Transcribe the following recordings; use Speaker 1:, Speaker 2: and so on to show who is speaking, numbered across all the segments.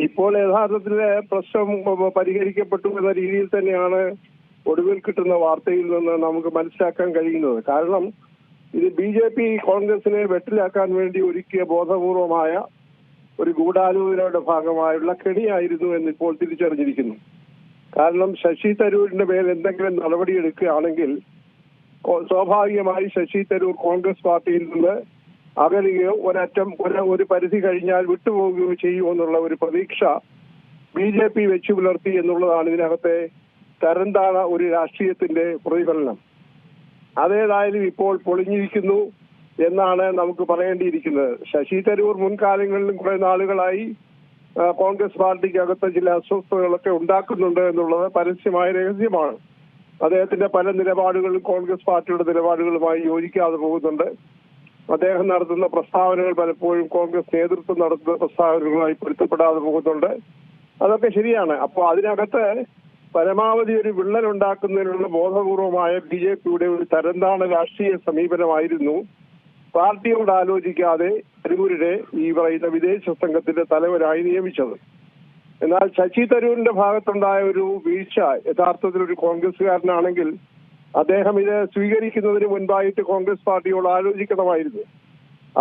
Speaker 1: ഇപ്പോൾ യഥാർത്ഥത്തിലെ പ്രശ്നം പരിഹരിക്കപ്പെട്ടു എന്ന രീതിയിൽ തന്നെയാണ് ഒടുവിൽ കിട്ടുന്ന വാർത്തയിൽ നിന്ന് നമുക്ക് മനസ്സിലാക്കാൻ കഴിയുന്നത്. കാരണം ഇത് BJP കോൺഗ്രസിനെ വെട്ടിലാക്കാൻ വേണ്ടി ഒരുക്കിയ ബോധപൂർവമായ ഒരു ഗൂഢാലോചനയുടെ ഭാഗമായുള്ള കെണിയായിരുന്നു എന്നിപ്പോൾ തിരിച്ചറിഞ്ഞിരിക്കുന്നു. കാരണം ശശി തരൂരിന്റെ മേൽ എന്തെങ്കിലും നടപടിയെടുക്കുകയാണെങ്കിൽ സ്വാഭാവികമായി ശശി തരൂർ കോൺഗ്രസ് പാർട്ടിയിൽ നിന്ന് അകലുകയോ ഒരു പരിധി കഴിഞ്ഞാൽ വിട്ടുപോകുകയോ ചെയ്യുമെന്നുള്ള ഒരു പ്രതീക്ഷ BJP വെച്ചു പുലർത്തി എന്നുള്ളതാണ് ഇതിനകത്തെ തരംതാണ ഒരു രാഷ്ട്രീയത്തിന്റെ പ്രതിഫലനം. അതേതായാലും ഇപ്പോൾ പൊളിഞ്ഞിരിക്കുന്നു എന്നാണ് നമുക്ക് പറയേണ്ടിയിരിക്കുന്നത്. ശശി തരൂർ മുൻകാലങ്ങളിലും കുറെ നാളുകളായി കോൺഗ്രസ് പാർട്ടിക്കകത്ത് ചില അസ്വസ്ഥതകളൊക്കെ ഉണ്ടാക്കുന്നുണ്ട് എന്നുള്ളത് പരസ്യമായ രഹസ്യമാണ്. അദ്ദേഹത്തിന്റെ പല നിലപാടുകളും കോൺഗ്രസ് പാർട്ടിയുടെ നിലപാടുകളുമായി യോജിക്കാതെ പോകുന്നുണ്ട്. അദ്ദേഹം നടത്തുന്ന പ്രസ്താവനകൾ പലപ്പോഴും കോൺഗ്രസ് നേതൃത്വം നടത്തുന്ന പ്രസ്താവനകളുമായി പൊരുത്തപ്പെടാതെ പോകുന്നുണ്ട്. അതൊക്കെ ശരിയാണ്. അപ്പോൾ അതിനകത്ത് പരമാവധി ഒരു വിള്ളൽ ഉണ്ടാക്കുന്നതിനുള്ള ബോധപൂർവമായ BJPയുടെ ഒരു തരംതാണ രാഷ്ട്രീയ സമീപനമായിരുന്നു പാർട്ടിയോട് ആലോചിക്കാതെ തരൂരിനെ ഈ പറയുന്ന വിദേശ സംഘത്തിന്റെ തലവനായി നിയമിച്ചത്. എന്നാൽ ശശി തരൂരിന്റെ ഭാഗത്തുണ്ടായ ഒരു വീഴ്ച യഥാർത്ഥത്തിൽ ഒരു കോൺഗ്രസുകാരനാണെങ്കിൽ അദ്ദേഹം ഇത് സ്വീകരിക്കുന്നതിന് മുൻപായിട്ട് കോൺഗ്രസ് പാർട്ടിയോട് ആലോചിക്കണമായിരുന്നു.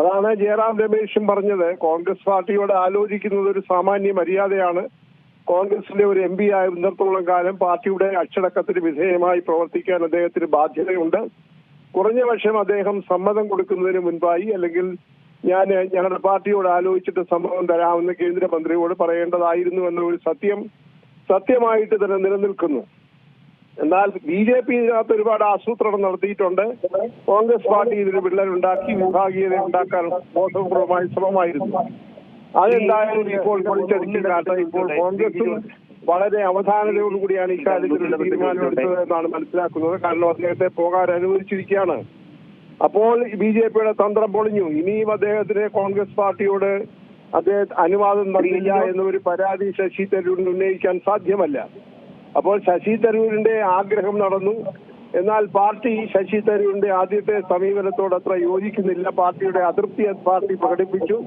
Speaker 1: അതാണ് ജയറാം രമേശും പറഞ്ഞത്. കോൺഗ്രസ് പാർട്ടിയോട് ആലോചിക്കുന്നത് ഒരു സാമാന്യ മര്യാദയാണ്. കോൺഗ്രസിന്റെ ഒരു MP ആയിരുന്നിടത്തോളം കാലം പാർട്ടിയുടെ അച്ചടക്കത്തിന് വിധേയമായി പ്രവർത്തിക്കാൻ അദ്ദേഹത്തിന് ബാധ്യതയുണ്ട്. കുറഞ്ഞ പക്ഷം അദ്ദേഹം സമ്മതം കൊടുക്കുന്നതിന് മുൻപായി അല്ലെങ്കിൽ ഞങ്ങളുടെ പാർട്ടിയോട് ആലോചിച്ചിട്ട് സമ്മതം തരാമെന്ന് കേന്ദ്രമന്ത്രിയോട് പറയേണ്ടതായിരുന്നു എന്ന ഒരു സത്യമായിട്ട് തന്നെ നിലനിൽക്കുന്നു. എന്നാൽ BJP ഇതിനകത്ത് ഒരുപാട് ആസൂത്രണം നടത്തിയിട്ടുണ്ട്. കോൺഗ്രസ് പാർട്ടി ഇതിന് വിള്ളലുണ്ടാക്കി വിഭാഗീയത ഉണ്ടാക്കാൻ ബോധപൂർവമായ ശ്രമമായിരുന്നു. അതെന്തായാലും ഇപ്പോൾ പൊളിച്ചടിച്ചിട്ട് ഇപ്പോൾ കോൺഗ്രസും വളരെ അവധാനതയോടുകൂടിയാണ് ഇക്കാര്യത്തിൽ തീരുമാനമെടുത്തത് എന്നാണ് മനസ്സിലാക്കുന്നത്. കാരണം അദ്ദേഹത്തെ പോകാൻ അനുവദിച്ചിരിക്കുകയാണ്. അപ്പോൾ BJPയുടെ തന്ത്രം പൊളിഞ്ഞു. ഇനിയും അദ്ദേഹത്തിന് കോൺഗ്രസ് പാർട്ടിയോട് അനുവാദം നൽകില്ല എന്നൊരു പരാതി ശശി തരൂരിന് ഉന്നയിക്കാൻ സാധ്യമല്ല. അപ്പോൾ ശശി തരൂരിന്റെ ആഗ്രഹം നടന്നു. എന്നാൽ പാർട്ടി ശശി തരൂരിന്റെ ആദ്യത്തെ സമീപനത്തോട് അത്ര യോജിക്കുന്നില്ല. പാർട്ടിയുടെ അതൃപ്തി പാർട്ടി പ്രകടിപ്പിച്ചു.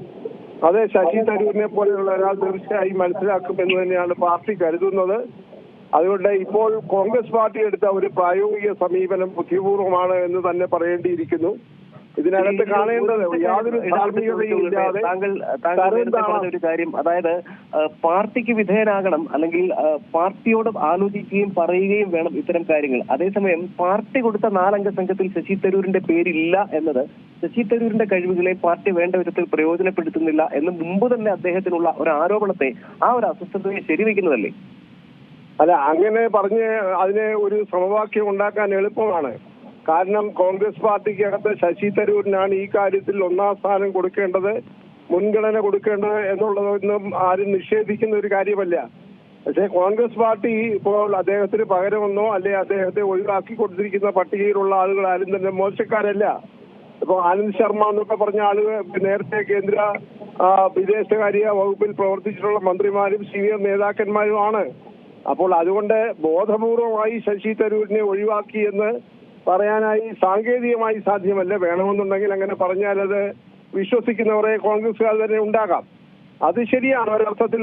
Speaker 1: അത് ശശി തരൂരിനെ പോലെയുള്ള ഒരാൾ തീർച്ചയായും മനസ്സിലാക്കുമെന്ന് തന്നെയാണ് പാർട്ടി കരുതുന്നത്. അതുകൊണ്ട് ഇപ്പോൾ കോൺഗ്രസ് പാർട്ടി എടുത്ത ഒരു പ്രായോഗിക സമീപനം ബുദ്ധിപൂർവമാണ് എന്ന് തന്നെ പറയേണ്ടിയിരിക്കുന്നു. ഇതിനകത്ത് കാണേണ്ടത് യാതൊരു ധാർമ്മികതയും ഇല്ലാതെ
Speaker 2: ഒരു കാര്യം, അതായത് പാർട്ടിക്ക് വിധേയനാകണം, അല്ലെങ്കിൽ പാർട്ടിയോട് ആലോചിക്കുകയും പറയുകയും വേണം ഇത്തരം കാര്യങ്ങൾ. അതേസമയം പാർട്ടി കൊടുത്ത 4 അംഗ സംഘത്തിൽ ശശി തരൂരിന്റെ പേരില്ല എന്നത് ശശി തരൂരിന്റെ കഴിവുകളെ പാർട്ടി വേണ്ട വിധത്തിൽ പ്രയോജനപ്പെടുത്തുന്നില്ല എന്ന് മുമ്പ് തന്നെ അദ്ദേഹത്തിനുള്ള ഒരു ആരോപണത്തെ, ആ ഒരു അസ്വസ്ഥതയെ ശരിവെക്കുന്നതല്ലേ?
Speaker 1: അല്ല, അങ്ങനെ പറഞ്ഞ് അതിനെ ഒരു സമവാക്യം ഉണ്ടാക്കാൻ എളുപ്പമാണ്. കാരണം കോൺഗ്രസ് പാർട്ടിക്കകത്ത് ശശി തരൂരിനാണ് ഈ കാര്യത്തിൽ 1ാം സ്ഥാനം കൊടുക്കേണ്ടത്, മുൻഗണന കൊടുക്കേണ്ടത് എന്നുള്ളതൊന്നും ആരും നിഷേധിക്കുന്ന ഒരു കാര്യമല്ല. പക്ഷേ കോൺഗ്രസ് പാർട്ടി ഇപ്പോൾ അദ്ദേഹത്തിന് പകരമെന്നോ അല്ലെ അദ്ദേഹത്തെ ഒഴിവാക്കി കൊടുത്തിരിക്കുന്ന പട്ടികയിലുള്ള ആളുകൾ ആരും തന്നെ മോശക്കാരല്ല. ഇപ്പൊ ആനന്ദ് ശർമ്മ എന്നൊക്കെ പറഞ്ഞ ആളുകൾ നേരത്തെ കേന്ദ്ര വിദേശകാര്യ വകുപ്പിൽ പ്രവർത്തിച്ചിട്ടുള്ള മന്ത്രിമാരും സീനിയർ നേതാക്കന്മാരുമാണ്. അപ്പോൾ അതുകൊണ്ട് ബോധപൂർവമായി ശശി തരൂരിനെ ഒഴിവാക്കി എന്ന് പറയാനായി സാങ്കേതികമായി സാധ്യമല്ല. വേണമെന്നുണ്ടെങ്കിൽ അങ്ങനെ പറഞ്ഞാൽ അത് വിശ്വസിക്കുന്നവരെ കോൺഗ്രസുകാർ തന്നെ ഉണ്ടാകാം. അത് ശരിയാണ്. ഒരർത്ഥത്തിൽ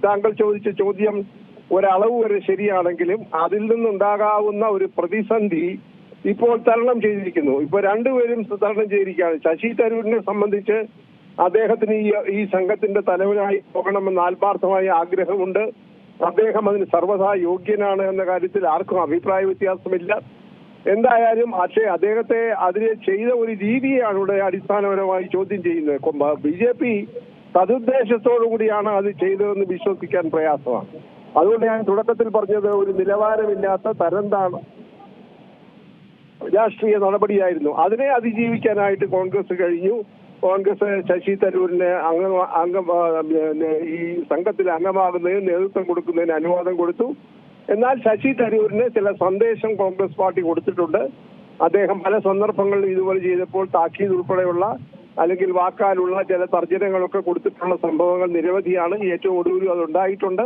Speaker 1: താങ്കൾ ചോദിച്ച ചോദ്യം ഒരളവ് വരെ ശരിയാണെങ്കിലും അതിൽ നിന്നുണ്ടാകാവുന്ന ഒരു പ്രതിസന്ധി ഇപ്പോൾ തരണം ചെയ്തിരിക്കുന്നു. ഇപ്പൊ രണ്ടുപേരും തരണം ചെയ്തിരിക്കുകയാണ്. ശശി തരൂരിനെ സംബന്ധിച്ച് അദ്ദേഹത്തിന് ഈ സംഘത്തിന്റെ തലവനായി പോകണമെന്ന് ആത്മാർത്ഥമായ ആഗ്രഹമുണ്ട്. അദ്ദേഹം അതിന് സർവ്വതാ യോഗ്യനാണ് എന്ന കാര്യത്തിൽ ആർക്കും അഭിപ്രായ വ്യത്യാസമില്ല. എന്തായാലും പക്ഷേ അദ്ദേഹത്തെ അതിനെ ചെയ്ത ഒരു രീതിയാണ് ഇവിടെ അടിസ്ഥാനപരമായി ചോദ്യം ചെയ്യുന്നത്. BJP സതുദ്ദേശത്തോടു കൂടിയാണ് അത് ചെയ്തതെന്ന് വിശ്വസിക്കാൻ പ്രയാസമാണ്. അതുകൊണ്ട് ഞാൻ തുടക്കത്തിൽ പറഞ്ഞത് ഒരു നിലവാരമില്ലാത്ത തരംതാണ രാഷ്ട്രീയ നടപടിയായിരുന്നു. അതിനെ അതിജീവിക്കാനായിട്ട് കോൺഗ്രസ് കഴിഞ്ഞു. കോൺഗ്രസ് ശശി തരൂരിന് ഈ സംഘത്തിൽ അംഗമാകുന്നതിന് നേതൃത്വം കൊടുക്കുന്നതിന് അനുവാദം കൊടുത്തു. എന്നാൽ ശശി തരൂരിന് ചില സന്ദേശം കോൺഗ്രസ് പാർട്ടി കൊടുത്തിട്ടുണ്ട്. അദ്ദേഹം പല സന്ദർഭങ്ങളിൽ ഇതുപോലെ ചെയ്തപ്പോൾ താക്കീത് ഉൾപ്പെടെയുള്ള അല്ലെങ്കിൽ വാക്കാലുള്ള ചില തർജ്ജനങ്ങളൊക്കെ കൊടുത്തിട്ടുള്ള സംഭവങ്ങൾ നിരവധിയാണ്. ഏറ്റവും ഒടുവിൽ അതുണ്ടായിട്ടുണ്ട്.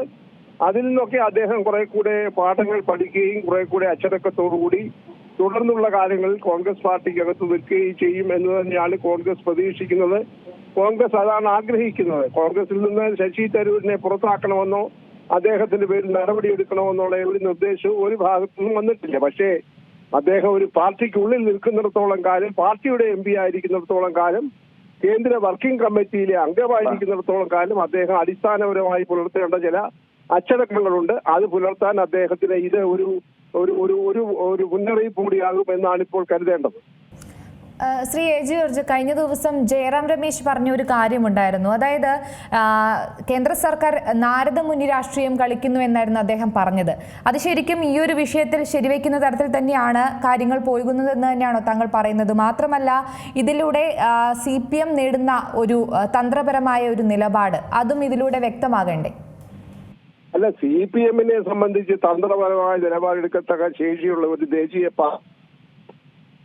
Speaker 1: അതിൽ നിന്നൊക്കെ അദ്ദേഹം കുറെ കൂടെ പാഠങ്ങൾ പഠിക്കുകയും കുറെ കൂടെ അച്ചടക്കത്തോടുകൂടി തുടർന്നുള്ള കാര്യങ്ങളിൽ കോൺഗ്രസ് പാർട്ടിക്കകത്ത് നിൽക്കുകയും ചെയ്യും എന്ന് തന്നെയാണ് കോൺഗ്രസ് പ്രതീക്ഷിക്കുന്നത്. കോൺഗ്രസ് അതാണ് ആഗ്രഹിക്കുന്നത്. കോൺഗ്രസിൽ നിന്ന് ശശി തരൂരിനെ പുറത്താക്കണമെന്നോ അദ്ദേഹത്തിന്റെ പേരിൽ നടപടിയെടുക്കണമെന്നുള്ള ഒരു നിർദ്ദേശവും ഒരു ഭാഗത്തുനിന്നും വന്നിട്ടില്ല. പക്ഷേ അദ്ദേഹം ഒരു പാർട്ടിക്കുള്ളിൽ നിൽക്കുന്നിടത്തോളം കാലം, പാർട്ടിയുടെ MP ആയിരിക്കുന്നിടത്തോളം കാലം, കേന്ദ്ര വർക്കിംഗ് കമ്മിറ്റിയിലെ അംഗമായിരിക്കുന്നിടത്തോളം കാലം അദ്ദേഹം അടിസ്ഥാനപരമായി പുലർത്തേണ്ട ചില അച്ചടക്കങ്ങളുണ്ട്. അത് പുലർത്താൻ അദ്ദേഹത്തിന് ഇത് ഒരു ഒരു മുന്നറിയിപ്പ് കൂടിയാകും എന്നാണ് ഇപ്പോൾ കരുതേണ്ടത്.
Speaker 3: ശ്രീ എ ജി ജോർജ്, കഴിഞ്ഞ ദിവസം ജയറാം രമേശ് പറഞ്ഞ ഒരു കാര്യമുണ്ടായിരുന്നു. അതായത് കേന്ദ്ര സർക്കാർ നാരദമുനി രാഷ്ട്രീയം കളിക്കുന്നു എന്നായിരുന്നു അദ്ദേഹം പറഞ്ഞത്. അത് ശരിക്കും ഈ ഒരു വിഷയത്തിൽ ശരിവെക്കുന്ന തരത്തിൽ തന്നെയാണ് കാര്യങ്ങൾ പോകുന്നത് എന്ന് തന്നെയാണോ താങ്കൾ പറയുന്നത്? മാത്രമല്ല, ഇതിലൂടെ CPM നേടുന്ന ഒരു തന്ത്രപരമായ ഒരു നിലപാട് അതും ഇതിലൂടെ വ്യക്തമാകണ്ടേ?
Speaker 1: അല്ല, CPM-നെ സംബന്ധിച്ച് തന്ത്രപരമായ നിലപാടെടുക്കത്തക്ക ശേഷിയുള്ള ഒരു ദേശീയ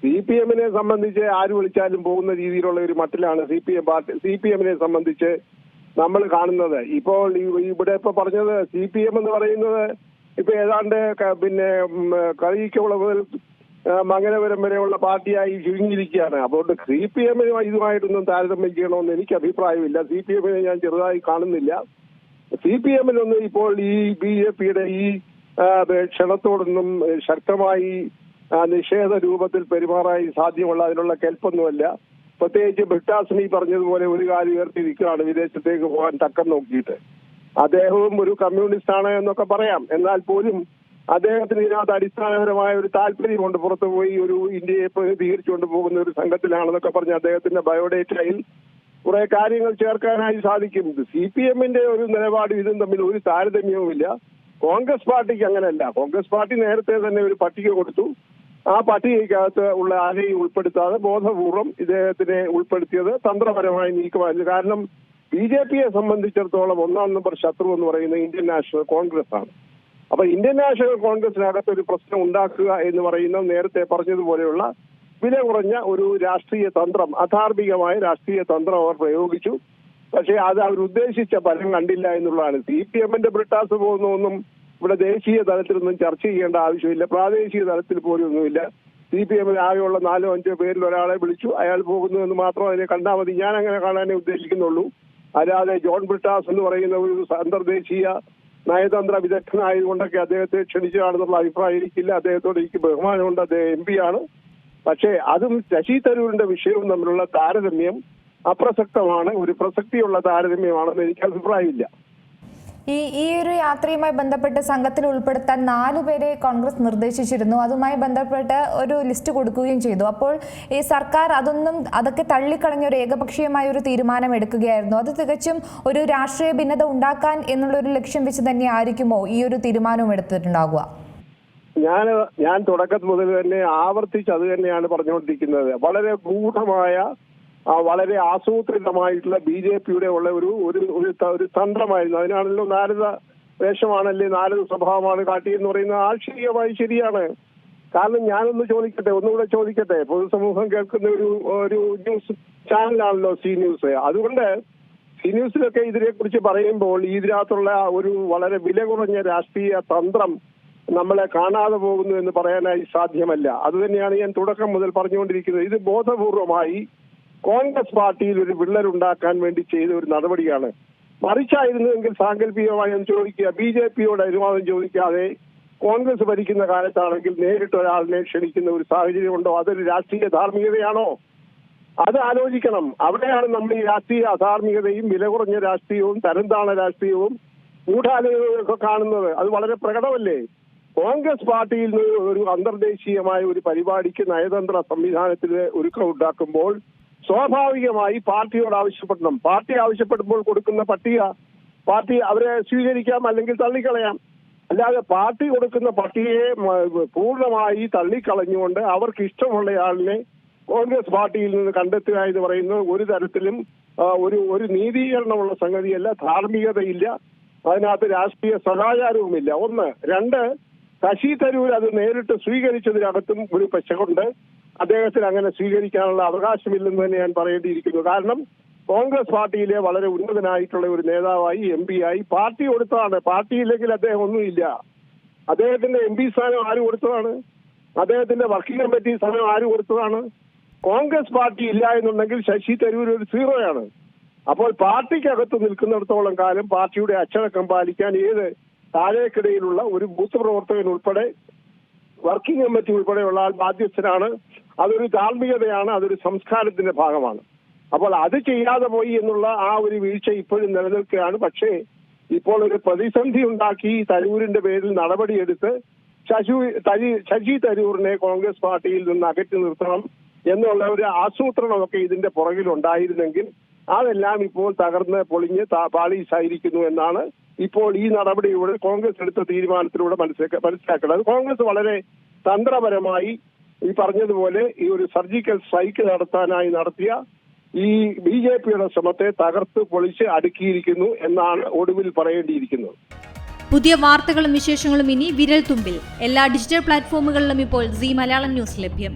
Speaker 1: CPM-നെ സംബന്ധിച്ച് ആര് വിളിച്ചാലും പോകുന്ന രീതിയിലുള്ള ഒരു മട്ടിലാണ് CPM-നെ സംബന്ധിച്ച് നമ്മൾ കാണുന്നത്. ഇപ്പോൾ ഇവിടെ പറഞ്ഞത് CPM എന്ന് പറയുന്നത് ഇപ്പൊ ഏതാണ്ട് പിന്നെ കളയിക്കുള്ള മുതൽ മംഗലപുരം വരെയുള്ള പാർട്ടിയായി ചുരുങ്ങിയിരിക്കുകയാണ്. അതുകൊണ്ട് CPM-നും ഇതുമായിട്ടൊന്നും താരതമ്യം ചെയ്യണമെന്ന് എനിക്ക് അഭിപ്രായമില്ല. CPM-നെ ഞാൻ ചെറുതായി കാണുന്നില്ല. CPM-നൊന്നും ഇപ്പോൾ ഈ BJP-യുടെ ഈ ക്ഷണത്തോടൊന്നും ശക്തമായി നിഷേധ രൂപത്തിൽ പെരുമാറാൻ സാധ്യമുള്ള അതിനുള്ള കെൽപ്പൊന്നുമല്ല. പ്രത്യേകിച്ച് ബ്രിട്ടാസ്മി പറഞ്ഞതുപോലെ ഒരു കാര്യം ഉയർത്തിയിരിക്കുകയാണ് വിദേശത്തേക്ക് പോകാൻ തക്കം നോക്കിയിട്ട്. അദ്ദേഹവും ഒരു കമ്മ്യൂണിസ്റ്റ് ആണ് എന്നൊക്കെ പറയാം. എന്നാൽ പോലും അദ്ദേഹത്തിന് ഇതിനകത്ത് അടിസ്ഥാനപരമായ ഒരു താല്പര്യമുണ്ട്. പുറത്തു പോയി ഒരു ഇന്ത്യയെ പ്രതിനിധീകരിച്ചുകൊണ്ട് പോകുന്ന ഒരു സംഘത്തിലാണെന്നൊക്കെ പറഞ്ഞ് അദ്ദേഹത്തിന്റെ ബയോഡേറ്റയിൽ കുറെ കാര്യങ്ങൾ ചേർക്കാനായി സാധിക്കും. CPM-ന്റെ ഒരു നിലപാട് ഇതും തമ്മിൽ ഒരു താരതമ്യവുമില്ല. കോൺഗ്രസ് പാർട്ടിക്ക് അങ്ങനെയല്ല. കോൺഗ്രസ് പാർട്ടി നേരത്തെ തന്നെ ഒരു പട്ടിക കൊടുത്തു. ആ പട്ടികയ്ക്കകത്ത് ഉള്ള ആരെയും ഉൾപ്പെടുത്താതെ ബോധപൂർവം ഇദ്ദേഹത്തിനെ ഉൾപ്പെടുത്തിയത് തന്ത്രപരമായ നീക്കമായിരുന്നു. കാരണം BJP-യെ സംബന്ധിച്ചിടത്തോളം 1-ാം നമ്പർ ശത്രു എന്ന് പറയുന്നത് ഇന്ത്യൻ നാഷണൽ കോൺഗ്രസ് ആണ്. അപ്പൊ ഇന്ത്യൻ നാഷണൽ കോൺഗ്രസിനകത്ത് ഒരു പ്രശ്നം ഉണ്ടാക്കുക എന്ന് പറയുന്നത് നേരത്തെ പറഞ്ഞതുപോലെയുള്ള വില കുറഞ്ഞ ഒരു രാഷ്ട്രീയ തന്ത്രം, അധാർമികമായ രാഷ്ട്രീയ തന്ത്രം അവർ പ്രയോഗിച്ചു. പക്ഷേ അത് അവർ ഉദ്ദേശിച്ച ഫലം കണ്ടില്ല എന്നുള്ളതാണ്. CPM-ന്റെ ബ്രിട്ടാസ് പോകുന്നൊന്നും ഇവിടെ ദേശീയ തലത്തിലൊന്നും ചർച്ച ചെയ്യേണ്ട ആവശ്യമില്ല. പ്രാദേശിക തലത്തിൽ പോലും ഒന്നുമില്ല. CPM-ൽ ആകെയുള്ള 4-5 പേരിൽ ഒരാളെ വിളിച്ചു, അയാൾ പോകുന്നു എന്ന് മാത്രം അതിനെ കണ്ടാൽ മതി. ഞാൻ അങ്ങനെ കാണാനേ ഉദ്ദേശിക്കുന്നുള്ളൂ. അല്ലാതെ ജോൺ ബ്രിട്ടാസ് എന്ന് പറയുന്ന ഒരു അന്തർദേശീയ നയതന്ത്ര വിദഗ്ധനായതുകൊണ്ടൊക്കെ അദ്ദേഹത്തെ ക്ഷണിച്ചതാണെന്നുള്ള അഭിപ്രായം എനിക്കില്ല. അദ്ദേഹത്തോട് എനിക്ക് ബഹുമാനമുണ്ട്. അദ്ദേഹം MP ആണ്. പക്ഷേ അതും ശശി തരൂരിന്റെ വിഷയവും തമ്മിലുള്ള താരതമ്യം അപ്രസക്തമാണ്. ഒരു പ്രസക്തിയുള്ള താരതമ്യമാണെന്ന് എനിക്ക് അഭിപ്രായമില്ല.
Speaker 3: ഈ ഒരു യാത്രയുമായി ബന്ധപ്പെട്ട് സംഘത്തിൽ ഉൾപ്പെടുത്താൻ 4 പേരെ കോൺഗ്രസ് നിർദ്ദേശിച്ചിരുന്നു. അതുമായി ബന്ധപ്പെട്ട് ഒരു ലിസ്റ്റ് കൊടുക്കുകയും ചെയ്തു. അപ്പോൾ ഈ സർക്കാർ അതൊക്കെ തള്ളിക്കളഞ്ഞ ഒരു ഏകപക്ഷീയമായ ഒരു തീരുമാനം എടുക്കുകയായിരുന്നു. അത് തികച്ചും ഒരു രാഷ്ട്രീയ ഭിന്നത ഉണ്ടാക്കാൻ എന്നുള്ള ഒരു ലക്ഷ്യം വെച്ച് തന്നെ ആയിരിക്കുമോ ഈ ഒരു തീരുമാനവും എടുത്തിട്ടുണ്ടാകുക?
Speaker 1: ഞാൻ തുടക്കത്തിൽ മുതൽ തന്നെ ആവർത്തിച്ച് അത് തന്നെയാണ് പറഞ്ഞുകൊണ്ടിരിക്കുന്നത്. വളരെ ഗൂഢമായ, വളരെ ആസൂത്രിതമായിട്ടുള്ള BJP-യുടെ ഉള്ള ഒരു തന്ത്രമായിരുന്നു. അതിനാണല്ലോ നാരദ വേഷമാണല്ലേ, നാരദ സ്വഭാവമാണ് കാട്ടിയെന്ന് പറയുന്നത് ആശ്ചര്യമായി ശരിയാണ്. കാരണം ഞാനൊന്ന് ഒന്നുകൂടെ ചോദിക്കട്ടെ. പൊതുസമൂഹം കേൾക്കുന്ന ഒരു ന്യൂസ് ചാനലാണല്ലോ സി ന്യൂസ്. അതുകൊണ്ട് സി ന്യൂസിലൊക്കെ ഇതിനെക്കുറിച്ച് പറയുമ്പോൾ ഇതിനകത്തുള്ള ഒരു വളരെ വില കുറഞ്ഞ രാഷ്ട്രീയ തന്ത്രം നമ്മളെ കാണാതെ പോകുന്നു എന്ന് പറയാനായി സാധ്യമല്ല. അതുതന്നെയാണ് ഞാൻ തുടക്കം മുതൽ പറഞ്ഞുകൊണ്ടിരിക്കുന്നത്. ഇത് ബോധപൂർവമായി കോൺഗ്രസ് പാർട്ടിയിൽ ഒരു വിള്ളലുണ്ടാക്കാൻ വേണ്ടി ചെയ്ത ഒരു നടപടിയാണ്. മറിച്ചായിരുന്നുവെങ്കിൽ സാങ്കല്പികമായി ചോദിക്കുക, BJP-യോട് അനുവാദം ചോദിക്കാതെ കോൺഗ്രസ് ഭരിക്കുന്ന കാലത്താണെങ്കിൽ നേരിട്ട് ഒരാളിനെ ക്ഷണിക്കുന്ന ഒരു സാഹചര്യമുണ്ടോ? അതൊരു രാഷ്ട്രീയ ധാർമ്മികതയാണോ? അത് ആലോചിക്കണം. അവിടെയാണ് നമ്മൾ ഈ രാഷ്ട്രീയ അധാർമികതയും വില കുറഞ്ഞ രാഷ്ട്രീയവും തരംതാണ രാഷ്ട്രീയവും ഗൂഢാലോചനയൊക്കെ കാണുന്നത്. അത് വളരെ പ്രകടമല്ലേ? കോൺഗ്രസ് പാർട്ടിയിൽ നിന്ന് ഒരു അന്തർദേശീയമായ ഒരു പരിപാടിക്ക് നയതന്ത്ര സംവിധാനത്തിൽ ഒരുക്കം ഉണ്ടാക്കുമ്പോൾ സ്വാഭാവികമായി പാർട്ടിയോട് ആവശ്യപ്പെടണം. പാർട്ടി ആവശ്യപ്പെടുമ്പോൾ കൊടുക്കുന്ന പട്ടിക പാർട്ടി അവരെ സ്വീകരിക്കാം, അല്ലെങ്കിൽ തള്ളിക്കളയാം. അല്ലാതെ പാർട്ടി കൊടുക്കുന്ന പട്ടികയെ പൂർണ്ണമായി തള്ളിക്കളഞ്ഞുകൊണ്ട് അവർക്ക് ഇഷ്ടമുള്ളയാളിനെ കോൺഗ്രസ് പാർട്ടിയിൽ നിന്ന് കണ്ടെത്തുക എന്ന് പറയുന്നത് ഒരു തരത്തിലും ഒരു നീതീകരണമുള്ള സംഗതിയല്ല. ധാർമ്മികതയില്ല, അതിനകത്ത് രാഷ്ട്രീയ സദാചാരവുമില്ല. 1. 2, ശശി തരൂർ അത് നേരിട്ട് സ്വീകരിച്ചതിനകത്തും ഒരു പെശകുണ്ട്. അദ്ദേഹത്തിന് അങ്ങനെ സ്വീകരിക്കാനുള്ള അവകാശമില്ലെന്ന് തന്നെ ഞാൻ പറയേണ്ടിയിരിക്കുന്നു. കാരണം കോൺഗ്രസ് പാർട്ടിയിലെ വളരെ ഉന്നതനായിട്ടുള്ള ഒരു നേതാവായി MP ആയി പാർട്ടി കൊടുത്തതാണ്. പാർട്ടിയില്ലെങ്കിൽ അദ്ദേഹം ഒന്നുമില്ല. അദ്ദേഹത്തിന്റെ MP സ്ഥാനം ആര് കൊടുത്തതാണ്? അദ്ദേഹത്തിന്റെ വർക്കിംഗ് കമ്മിറ്റി സ്ഥാനം ആര് കൊടുത്തതാണ്? കോൺഗ്രസ് പാർട്ടി ഇല്ല എന്നുണ്ടെങ്കിൽ ശശി തരൂർ ഒരു 0 ആണ്. അപ്പോൾ പാർട്ടിക്കകത്ത് നിൽക്കുന്നിടത്തോളം കാലം പാർട്ടിയുടെ അച്ചടക്കം പാലിക്കാൻ ഏത് താഴേക്കിടയിലുള്ള ഒരു ബൂത്ത് പ്രവർത്തകൻ ഉൾപ്പെടെ വർക്കിംഗ് കമ്മിറ്റി ഉൾപ്പെടെയുള്ള ആൾ ബാധ്യസ്ഥനാണ്. അതൊരു ധാർമ്മികതയാണ്, അതൊരു സംസ്കാരത്തിന്റെ ഭാഗമാണ്. അപ്പോൾ അത് ചെയ്യാതെ പോയി എന്നുള്ള ആ ഒരു വീഴ്ച ഇപ്പോഴും നിലനിൽക്കുകയാണ്. പക്ഷേ ഇപ്പോൾ ഒരു പ്രതിസന്ധി ഉണ്ടാക്കി തരൂരിന്റെ പേരിൽ നടപടിയെടുത്ത് ശശി തരൂരിനെ കോൺഗ്രസ് പാർട്ടിയിൽ നിന്ന് അകറ്റി നിർത്തണം എന്നുള്ള ഒരു ആസൂത്രണമൊക്കെ ഇതിന്റെ പുറകിലുണ്ടായിരുന്നെങ്കിൽ അതെല്ലാം ഇപ്പോൾ തകർന്ന് പൊളിഞ്ഞ് പാളീസായിരിക്കുന്നു എന്നാണ് ഇപ്പോൾ ഈ നടപടിയുടെ കോൺഗ്രസ് എടുത്ത തീരുമാനത്തിലൂടെ മനസ്സിലാക്കുന്നത്. കോൺഗ്രസ് വളരെ തന്ത്രപരമായി ഈ പറഞ്ഞതുപോലെ ഈ ഒരു സർജിക്കൽ സ്ട്രൈക്ക് നടത്താനായി നടത്തിയ ഈ BJPയുടെ ശ്രമത്തെ തകർത്ത് പൊളിച്ച് അടുക്കിയിരിക്കുന്നു എന്നാണ് ഒടുവിൽ പറയേണ്ടിയിരിക്കുന്നത്.
Speaker 4: പുതിയ വാർത്തകളും വിശേഷങ്ങളും ഇനി വിരൽ തുമ്പിൽ. എല്ലാ ഡിജിറ്റൽ പ്ലാറ്റ്ഫോമുകളിലും ഇപ്പോൾ സീ മലയാളം ന്യൂസ് ലഭ്യം.